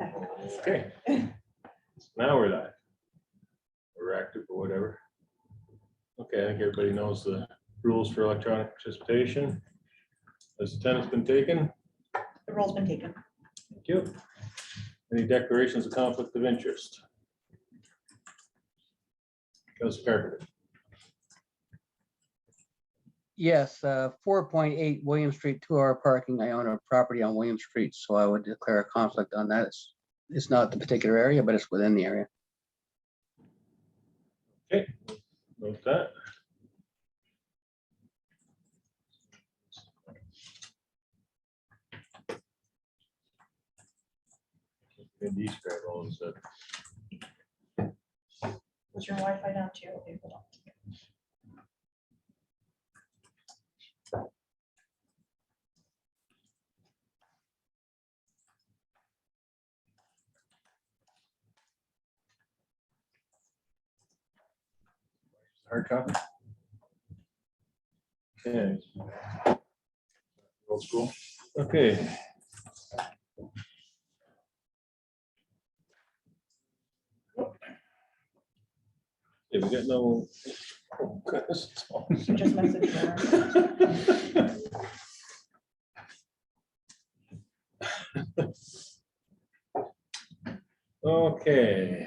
Okay. Now we're live. We're active or whatever. Okay, I think everybody knows the rules for electronic participation. Has attendance been taken? The roll's been taken. Thank you. Any declarations of conflict of interest? Councilor Carpenter. Yes, 4.8 William Street, 2-hour parking. I own a property on William Street, so I would declare a conflict on that. It's not the particular area, but it's within the area. Okay, note that. And these grab all this stuff. Was your Wi-Fi down too? Okay, hold on. Hard copy. Okay. Old school. Okay. Yeah, we got no. Oh, goodness. You just messaged her. Okay.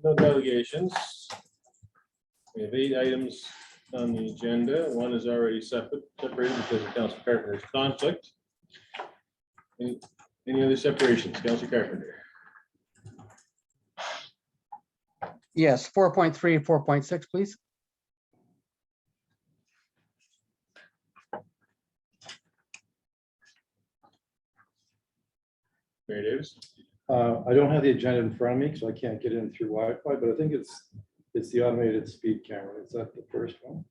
No delegations. We have 8 items on the agenda. One is already separated because of Councilor Carpenter's conflict. Any other separations, Councilor Carpenter? Yes, 4.3, 4.6, please. Mary Davis? I don't have the agenda in front of me, so I can't get in through Wi-Fi, but I think it's the automated speed camera. Is that the first one?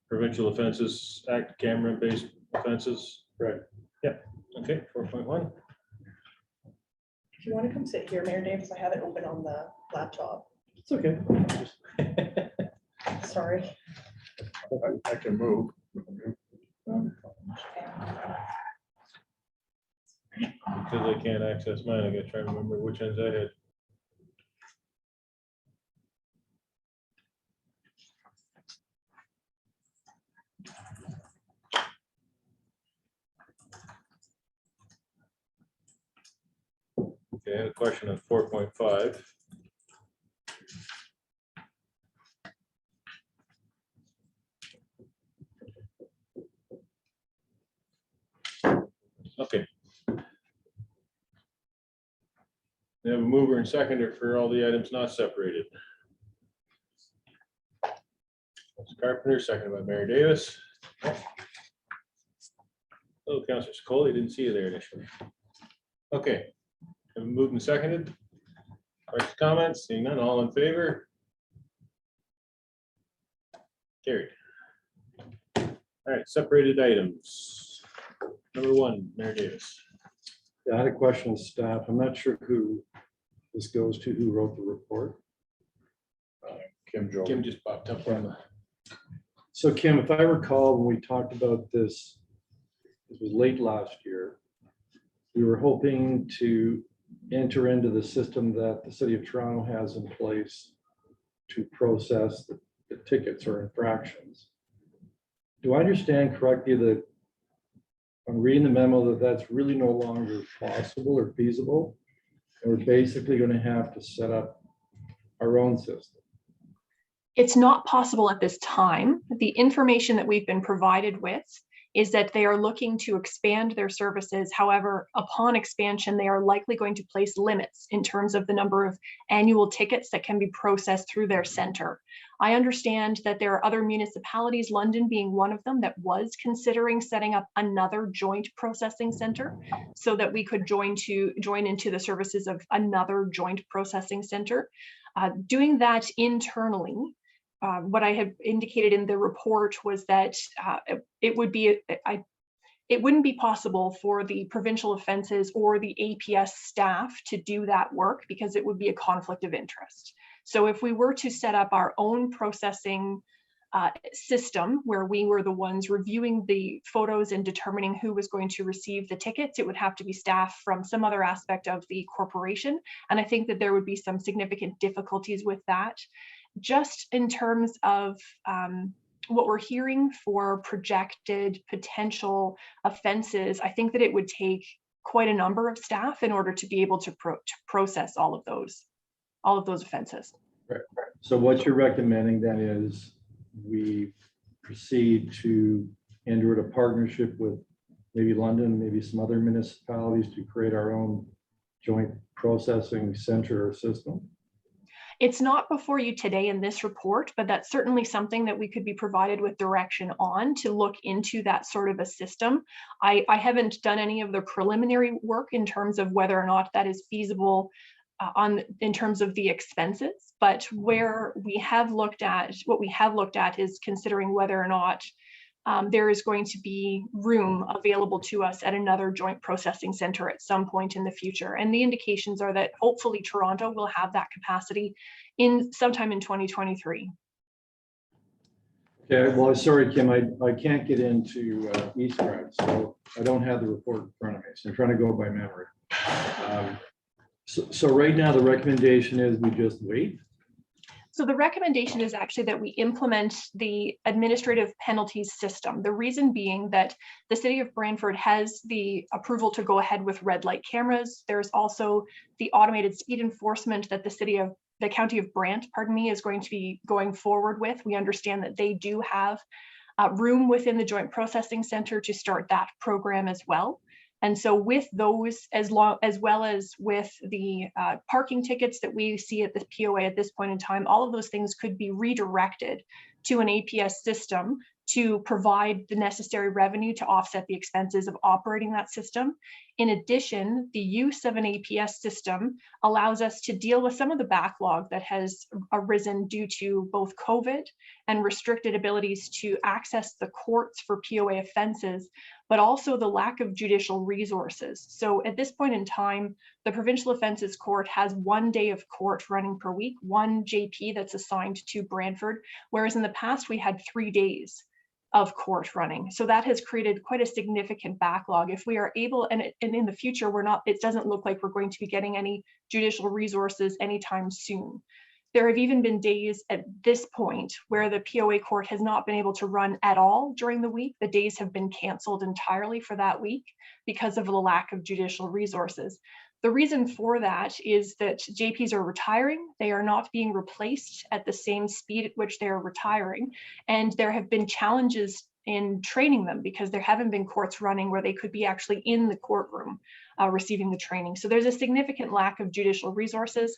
Provincial Offenses Act, camera-based offenses. Right. Yeah. Okay, 4.1. If you want to come sit here, Mayor Davis, I have it open on the laptop. It's okay. Sorry. I can move. Because I can't access mine, I gotta try to remember which ones I had. Okay, I had a question on 4.5. Okay. We have a mover and seconder for all the items not separated. Carpenter, seconded by Mary Davis. Oh, Councilor Secole, didn't see you there initially. Okay, have a moved and seconded. Questions, comments? Seeing none, all in favor? Carried. All right, separated items. Number 1, Mayor Davis. Yeah, I had a question of staff. I'm not sure who this goes to, who wrote the report. Kim just popped up on the. So Kim, if I recall, when we talked about this, it was late last year, we were hoping to enter into the system that the city of Toronto has in place to process the tickets or infractions. Do I understand correctly that I'm reading the memo that that's really no longer possible or feasible? And we're basically going to have to set up our own system. It's not possible at this time. The information that we've been provided with is that they are looking to expand their services. However, upon expansion, they are likely going to place limits in terms of the number of annual tickets that can be processed through their center. I understand that there are other municipalities, London being one of them, that was considering setting up another joint processing center so that we could join into the services of another joint processing center. Doing that internally, what I had indicated in the report was that it wouldn't be possible for the provincial offenses or the APS staff to do that work because it would be a conflict of interest. So if we were to set up our own processing system where we were the ones reviewing the photos and determining who was going to receive the tickets. It would have to be staff from some other aspect of the corporation. And I think that there would be some significant difficulties with that. Just in terms of what we're hearing for projected potential offenses, I think that it would take quite a number of staff in order to be able to process all of those offenses. Right. So what you're recommending then is we proceed to enter into a partnership with maybe London, maybe some other municipalities to create our own joint processing center or system? It's not before you today in this report, but that's certainly something that we could be provided with direction on to look into that sort of a system. I haven't done any of the preliminary work in terms of whether or not that is feasible in terms of the expenses, but where we have looked at, what we have looked at is considering whether or not there is going to be room available to us at another joint processing center at some point in the future. And the indications are that hopefully Toronto will have that capacity in sometime in 2023. Okay, well, sorry, Kim, I can't get into Eastgrad, so I don't have the report in front of me. So I'm trying to go by memory. So right now the recommendation is we just wait. So the recommendation is actually that we implement the administrative penalties system. The reason being that the city of Brantford has the approval to go ahead with red light cameras. There's also the automated speed enforcement that the county of Brant, is going to be going forward with. We understand that they do have room within the joint processing center to start that program as well. And so with those, as well as with the parking tickets that we see at the POA at this point in time, all of those things could be redirected to an APS system to provide the necessary revenue to offset the expenses of operating that system. In addition, the use of an APS system allows us to deal with some of the backlog that has arisen due to both COVID and restricted abilities to access the courts for POA offenses, but also the lack of judicial resources. So at this point in time, the Provincial Offences Court has 1 day of court running per week, one JP that's assigned to Brantford, whereas in the past we had 3 days of court running. So that has created quite a significant backlog. If we are able, and in the future, it doesn't look like we're going to be getting any judicial resources anytime soon. There have even been days at this point where the POA court has not been able to run at all during the week. The days have been canceled entirely for that week because of the lack of judicial resources. The reason for that is that JPs are retiring. They are not being replaced at the same speed at which they are retiring. And there have been challenges in training them because there haven't been courts running where they could be actually in the courtroom receiving the training. So there's a significant lack of judicial resources.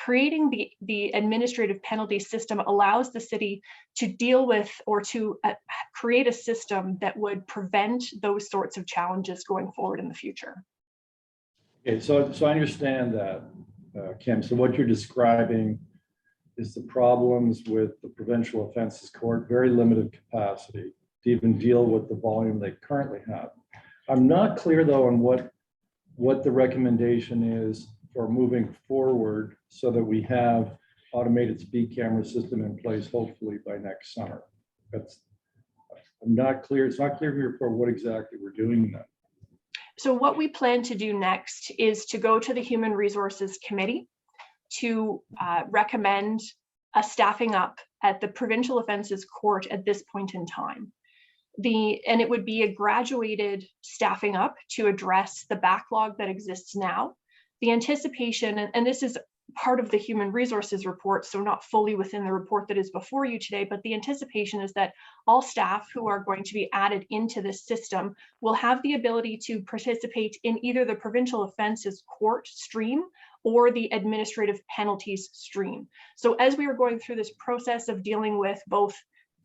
Creating the administrative penalty system allows the city to deal with or to create a system that would prevent those sorts of challenges going forward in the future. Okay, so I understand that, Kim. So what you're describing is the problems with the Provincial Offences Court, very limited capacity to even deal with the volume they currently have. I'm not clear though on what the recommendation is for moving forward so that we have automated speed camera system in place hopefully by next summer. I'm not clear. It's not clear from your report what exactly we're doing then. So what we plan to do next is to go to the Human Resources Committee to recommend a staffing up at the Provincial Offences Court at this point in time. And it would be a graduated staffing up to address the backlog that exists now. The anticipation, and this is part of the Human Resources report, so not fully within the report that is before you today, but the anticipation is that all staff who are going to be added into this system will have the ability to participate in either the Provincial Offences Court stream or the administrative penalties stream. So as we are going through this process of dealing with both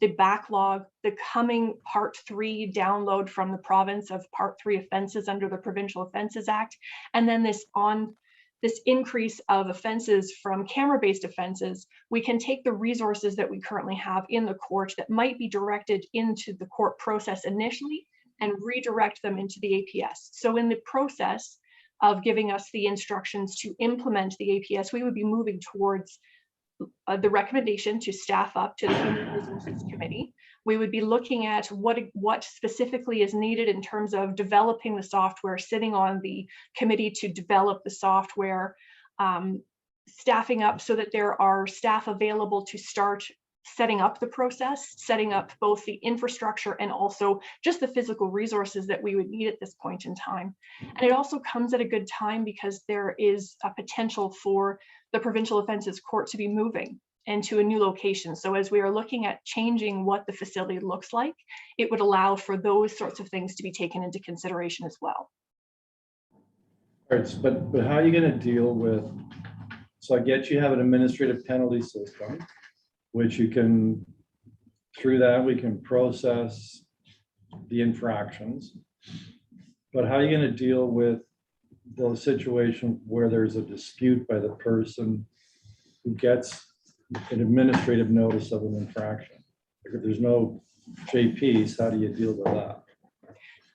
the backlog, the coming Part 3 download from the province of Part 3 offenses under the Provincial Offences Act, and then this increase of offenses from camera-based offenses, we can take the resources that we currently have in the court that might be directed into the court process initially and redirect them into the APS. So in the process of giving us the instructions to implement the APS, we would be moving towards the recommendation to staff up to the Human Resources Committee. We would be looking at what specifically is needed in terms of developing the software, sitting on the committee to develop the software, staffing up so that there are staff available to start setting up the process, setting up both the infrastructure and also just the physical resources that we would need at this point in time. And it also comes at a good time because there is a potential for the Provincial Offences Court to be moving into a new location. So as we are looking at changing what the facility looks like, it would allow for those sorts of things to be taken into consideration as well. All right, but how are you going to deal with, so I get you have an administrative penalty system, which you can, through that, we can process the infractions. But how are you going to deal with those situations where there's a dispute by the person who gets an administrative notice of an infraction? Like if there's no JPs, how do you deal with that?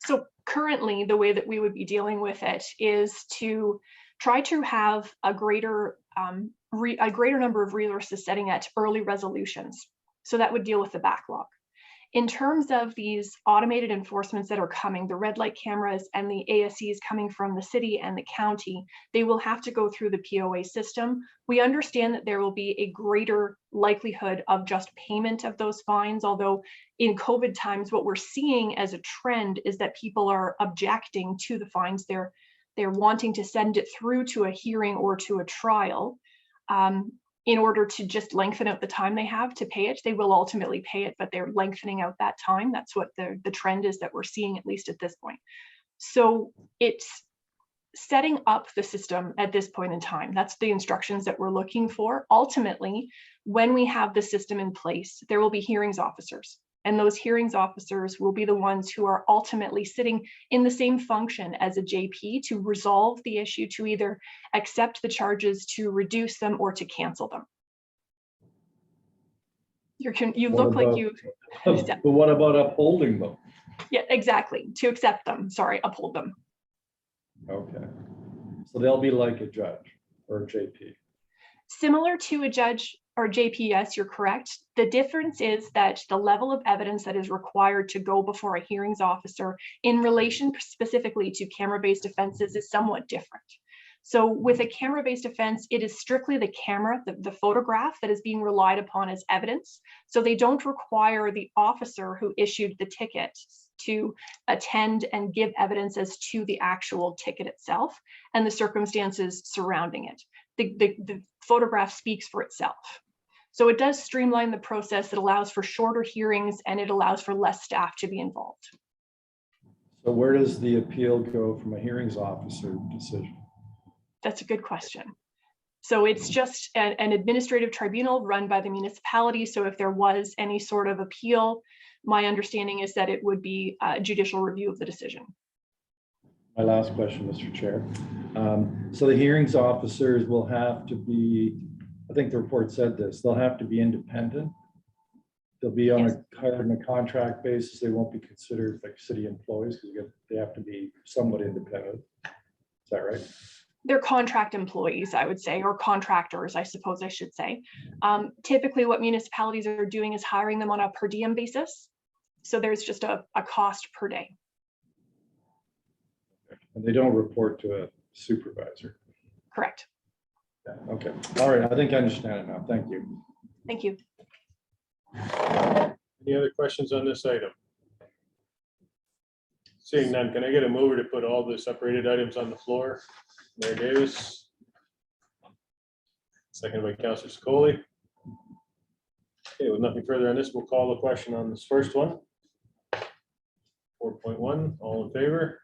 So currently, the way that we would be dealing with it is to try to have a greater number of resources setting at early resolutions. So that would deal with the backlog. In terms of these automated enforcements that are coming, the red light cameras and the ASCs coming from the city and the county, they will have to go through the POA system. We understand that there will be a greater likelihood of just payment of those fines, although in COVID times, what we're seeing as a trend is that people are objecting to the fines. They're wanting to send it through to a hearing or to a trial in order to just lengthen out the time they have to pay it. They will ultimately pay it, but they're lengthening out that time. That's what the trend is that we're seeing, at least at this point. So it's setting up the system at this point in time. That's the instructions that we're looking for. Ultimately, when we have the system in place, there will be hearings officers. And those hearings officers will be the ones who are ultimately sitting in the same function as a JP to resolve the issue, to either accept the charges, to reduce them, or to cancel them. You look like you. But what about upholding them? Yeah, exactly. To accept them. Sorry, uphold them. Okay. So they'll be like a judge or a JP. Similar to a judge or JPS, you're correct. The difference is that the level of evidence that is required to go before a hearings officer in relation specifically to camera-based offenses is somewhat different. So with a camera-based offense, it is strictly the camera, the photograph that is being relied upon as evidence. So they don't require the officer who issued the ticket to attend and give evidence as to the actual ticket itself and the circumstances surrounding it. The photograph speaks for itself. So it does streamline the process. It allows for shorter hearings and it allows for less staff to be involved. So where does the appeal go from a hearings officer decision? That's a good question. So it's just an administrative tribunal run by the municipality. So if there was any sort of appeal, my understanding is that it would be a judicial review of the decision. My last question, Mr. Chair. So the hearings officers will have to be, I think the report said this, they'll have to be independent. They'll be on a contract basis. They won't be considered like city employees because they have to be somewhat independent. Is that right? They're contract employees, I would say, or contractors, I suppose I should say. Typically what municipalities are doing is hiring them on a per diem basis. So there's just a cost per day. And they don't report to a supervisor. Correct. Yeah, okay. All right. I think I understand it now. Thank you. Thank you. Any other questions on this item? Seeing none, can I get a mover to put all the separated items on the floor? Mayor Davis. Second by Councillor Scully. Okay, with nothing further on this, we'll call the question on this first one. 4.1, all in favor?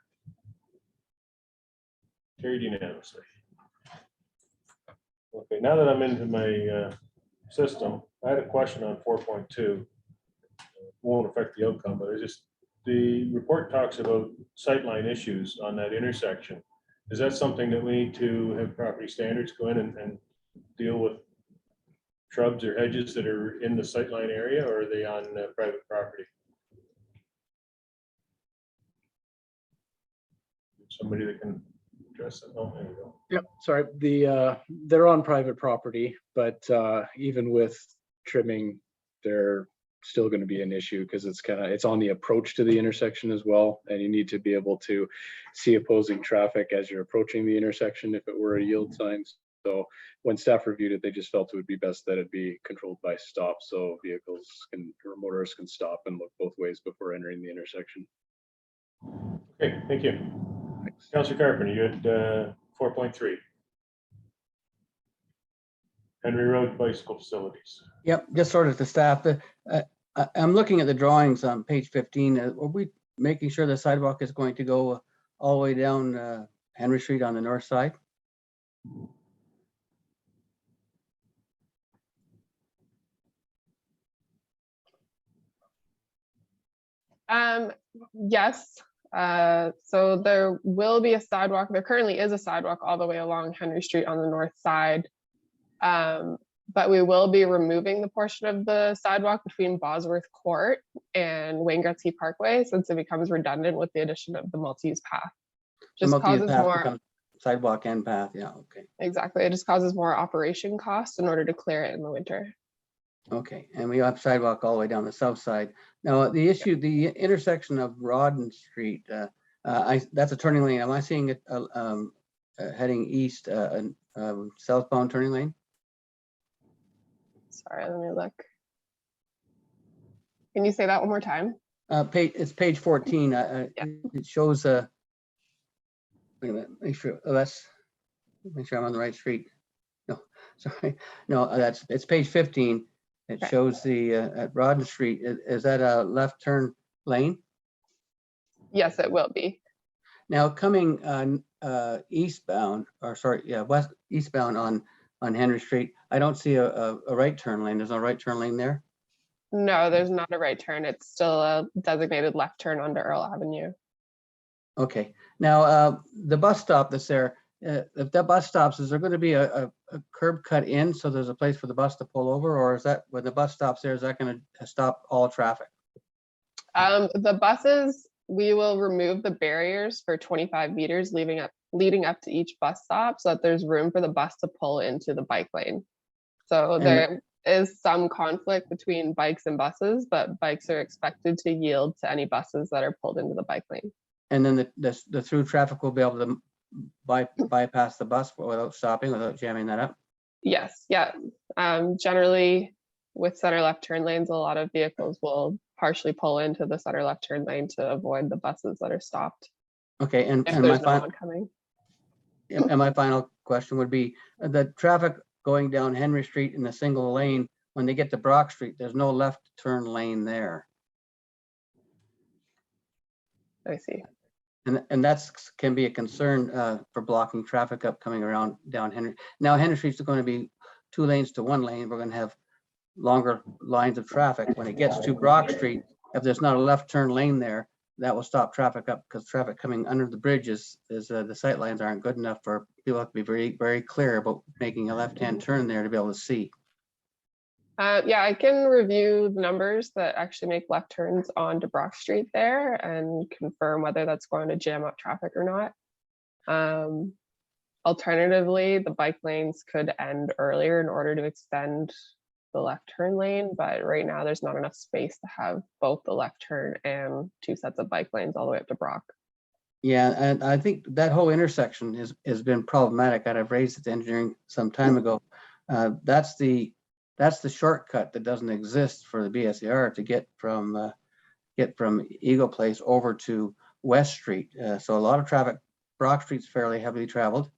Carried unanimously. Okay, now that I'm into my system, I had a question on 4.2. Won't affect the outcome, but the report talks about sightline issues on that intersection. Is that something that we need to have property standards go in and deal with shrubs or hedges that are in the sightline area, or are they on private property? Somebody that can address it? Oh, there you go. Yep, sorry, they're on private property, but even with trimming, they're still going to be an issue because it's on the approach to the intersection as well, and you need to be able to see opposing traffic as you're approaching the intersection if it were a yield sign. So when staff reviewed it, they just felt it would be best that it be controlled by stop, so vehicles or motorists can stop and look both ways before entering the intersection. Okay, thank you. Thanks. Councillor Carpenter, you had 4.3. Henry Road bicycle facilities. Yep, just sort of the staff. I'm looking at the drawings on page 15. Are we making sure the sidewalk is going to go all the way down Henry Street on the north side? Yes. So there will be a sidewalk. There currently is a sidewalk all the way along Henry Street on the north side. But we will be removing the portion of the sidewalk between Bosworth Court and Wayne Gretzky Parkway, since it becomes redundant with the addition of the multi-use path. Just causes more sidewalk and path. Yeah, okay. Exactly. It just causes more operation costs in order to clear it in the winter. Okay, and we have sidewalk all the way down the south side. Now, the issue, the intersection of Rodden Street, that's a turning lane. Am I seeing it heading east, southbound turning lane? Sorry, let me look. Can you say that one more time? It's page 14. It shows wait a minute, make sure I'm on the right street. No, sorry. No, it's page 15. It shows the at Rodden Street. Is that a left turn lane? Yes, it will be. Now coming eastbound, or sorry, yeah, eastbound on Henry Street, I don't see a right turn lane. There's no right turn lane there? No, there's not a right turn. It's still a designated left turn onto Earl Avenue. Okay. Now, the bus stop that's there, if that bus stops, is there going to be a curb cut in so there's a place for the bus to pull over, or is that when the bus stops there, is that going to stop all traffic? The buses, we will remove the barriers for 25 meters leading up to each bus stop so that there's room for the bus to pull into the bike lane. So there is some conflict between bikes and buses, but bikes are expected to yield to any buses that are pulled into the bike lane. And then the through traffic will be able to bypass the bus without stopping, without jamming that up? Yes, yeah. Generally, with center left turn lanes, a lot of vehicles will partially pull into the center left turn lane to avoid the buses that are stopped. Okay, and there's no oncoming. And my final question would be, the traffic going down Henry Street in a single lane, when they get to Brock Street, there's no left turn lane there. I see. And that's can be a concern for blocking traffic up coming around down Henry. Now Henry Street's going to be 2 lanes to 1 lane. We're going to have longer lines of traffic. When it gets to Brock Street, if there's not a left turn lane there, that will stop traffic up, because traffic coming under the bridges is the sight lines aren't good enough for people to be very, very clear about making a left-hand turn there to be able to see. Yeah, I can review the numbers that actually make left turns onto Brock Street there and confirm whether that's going to jam up traffic or not. Alternatively, the bike lanes could end earlier in order to extend the left turn lane, but right now there's not enough space to have both the left turn and 2 sets of bike lanes all the way up to Brock. Yeah, and I think that whole intersection has been problematic, and I've raised it to engineering some time ago. That's the shortcut that doesn't exist for the BSAR to get from Eagle Place over to West Street. So a lot of traffic, Brock Street's fairly heavily traveled.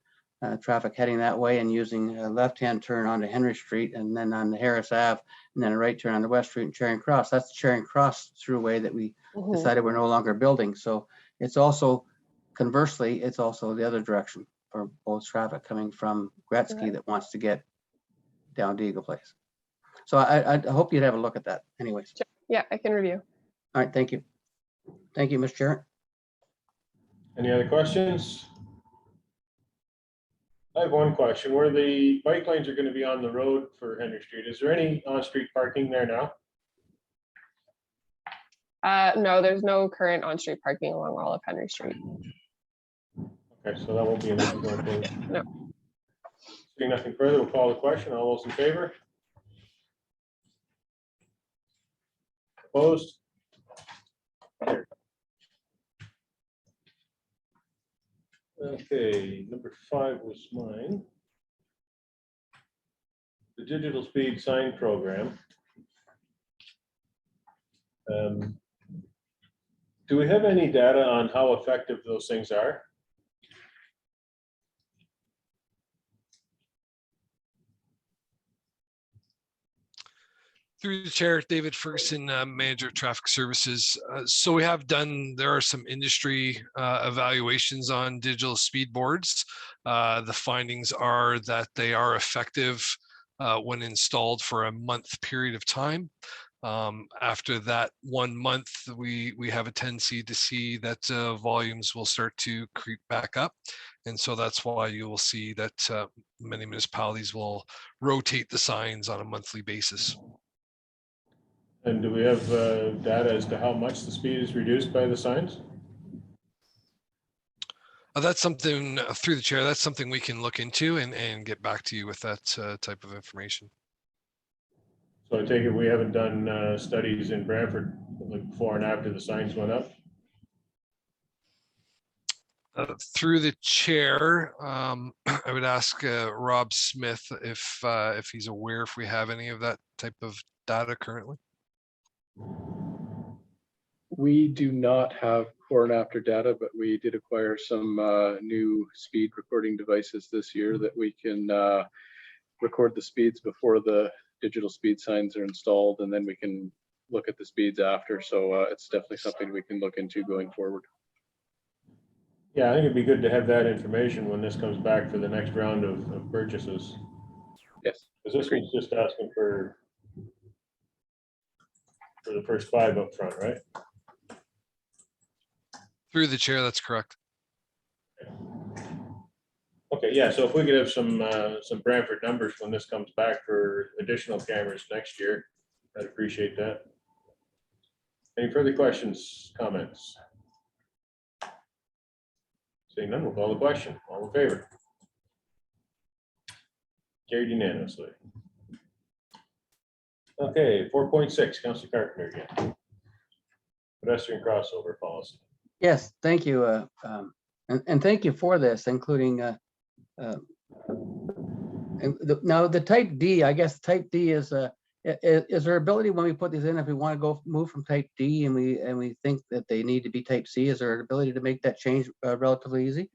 Traffic heading that way and using a left-hand turn onto Henry Street, and then on the Harris Ave, and then a right turn on the West Street and Charing Cross. That's the Charing Cross throughway that we decided we're no longer building. So it's also, conversely, it's also the other direction for both traffic coming from Gretzky that wants to get down to Eagle Place. So I hope you'd have a look at that anyways. Yeah, I can review. All right, thank you. Thank you, Mr. Chair. Any other questions? I have one question. Where the bike lanes are going to be on the road for Henry Street, is there any on-street parking there now? No, there's no current on-street parking along all of Henry Street. Okay, so that won't be an issue going forward. No. Seeing nothing further, we'll call the question. All those in favor? Opposed? Okay, number 5 was mine. The digital speed sign program. Do we have any data on how effective those things are? Through the chair, David Ferguson, Manager of Traffic Services. So we have done, there are some industry evaluations on digital speed boards. The findings are that they are effective when installed for a month period of time. After that 1 month, we have a tendency to see that volumes will start to creep back up. And so that's why you will see that many municipalities will rotate the signs on a monthly basis. And do we have data as to how much the speed is reduced by the signs? That's something through the chair, that's something we can look into and get back to you with that type of information. So I take it we haven't done studies in Brantford like before and after the signs went up? Through the chair, I would ask Rob Smith if he's aware if we have any of that type of data currently. We do not have before and after data, but we did acquire some new speed recording devices this year that we can record the speeds before the digital speed signs are installed, and then we can look at the speeds after. So it's definitely something we can look into going forward. Yeah, I think it'd be good to have that information when this comes back for the next round of purchases. Yes. Because this one's just asking for the first 5 up front, right? Through the chair, that's correct. Okay, yeah, so if we could have some Brantford numbers when this comes back for additional cameras next year, I'd appreciate that. Any further questions, comments? Seeing none, we'll call the question. All in favor? Carried unanimously. Okay, 4.6, Councilor Carpenter again. Pedestrian crossover policy. Yes, thank you. And thank you for this, including now the type D, I guess type D is there ability when we put these in, if we want to move from type D and we think that they need to be type C, is there an ability to make that change relatively easy?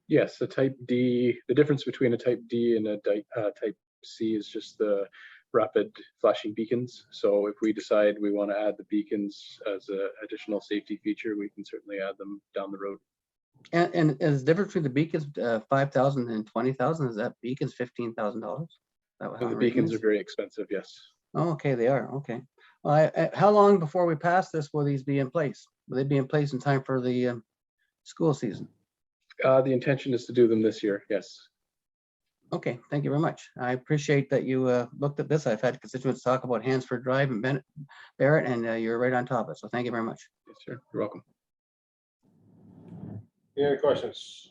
Yes, the type D, the difference between a type D and a type C is just the rapid flashing beacons. So if we decide we want to add the beacons as an additional safety feature, we can certainly add them down the road. And is the difference between the beacons 5,000 and 20,000? Is that beacons $15,000? The beacons are very expensive, yes. Oh, okay, they are. Okay. Well, how long before we pass this will these be in place? Will they be in place in time for the school season? The intention is to do them this year, yes. Okay, thank you very much. I appreciate that you looked at this. I've had constituents talk about Hansford Drive and Barrett, and you're right on top of it. So thank you very much. Yes, sir. You're welcome. Any other questions?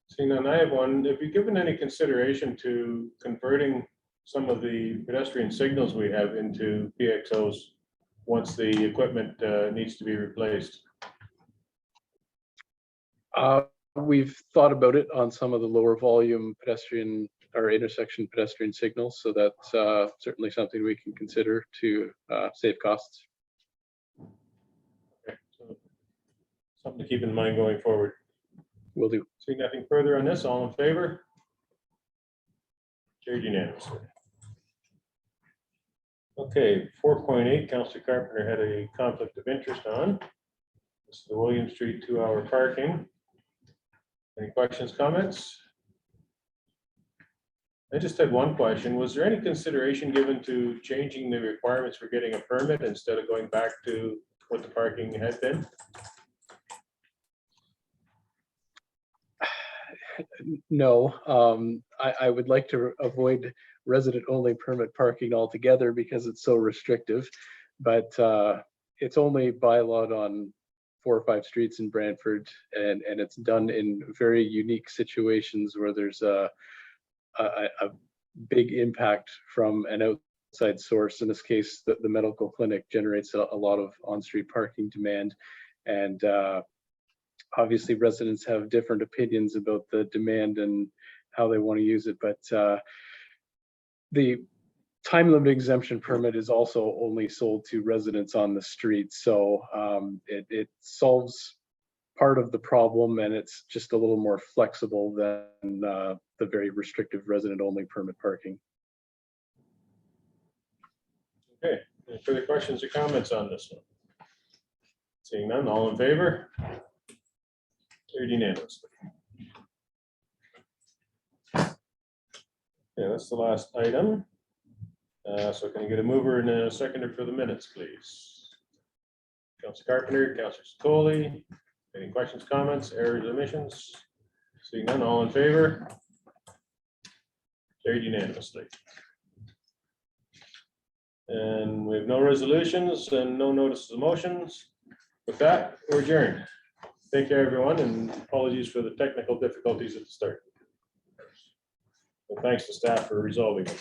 Seeing none, I have one. Have you given any consideration to converting some of the pedestrian signals we have into PXOs once the equipment needs to be replaced? We've thought about it on some of the lower volume pedestrian or intersection pedestrian signals. So that's certainly something we can consider to save costs. Okay, so something to keep in mind going forward. Will do. Seeing nothing further on this, all in favor? Carried unanimously. Okay, 4.8, Councilor Carpenter had a conflict of interest on. This is the William Street 2-hour parking. Any questions, comments? I just had one question. Was there any consideration given to changing the requirements for getting a permit instead of going back to what the parking had been? No, I would like to avoid resident-only permit parking altogether because it's so restrictive, but it's only bylawed on 4 or 5 streets in Brantford, and it's done in very unique situations where there's a big impact from an outside source. In this case, the medical clinic generates a lot of on-street parking demand, and obviously residents have different opinions about the demand and how they want to use it, but the time limit exemption permit is also only sold to residents on the street. So it solves part of the problem, and it's just a little more flexible than the very restrictive resident only permit parking. Okay, any further questions or comments on this one? Seeing none, all in favor? Carried unanimously. Yeah, that's the last item. So can I get a mover and a seconder for the minutes, please? Councilor Carpenter, Councilor Stoli. Any questions, comments, errors, omissions? Seeing none, all in favor? Carried unanimously. And we have no resolutions and no notices of motions. With that, we're adjourned. Thank you, everyone, and apologies for the technical difficulties at the start. And thanks to staff for resolving them.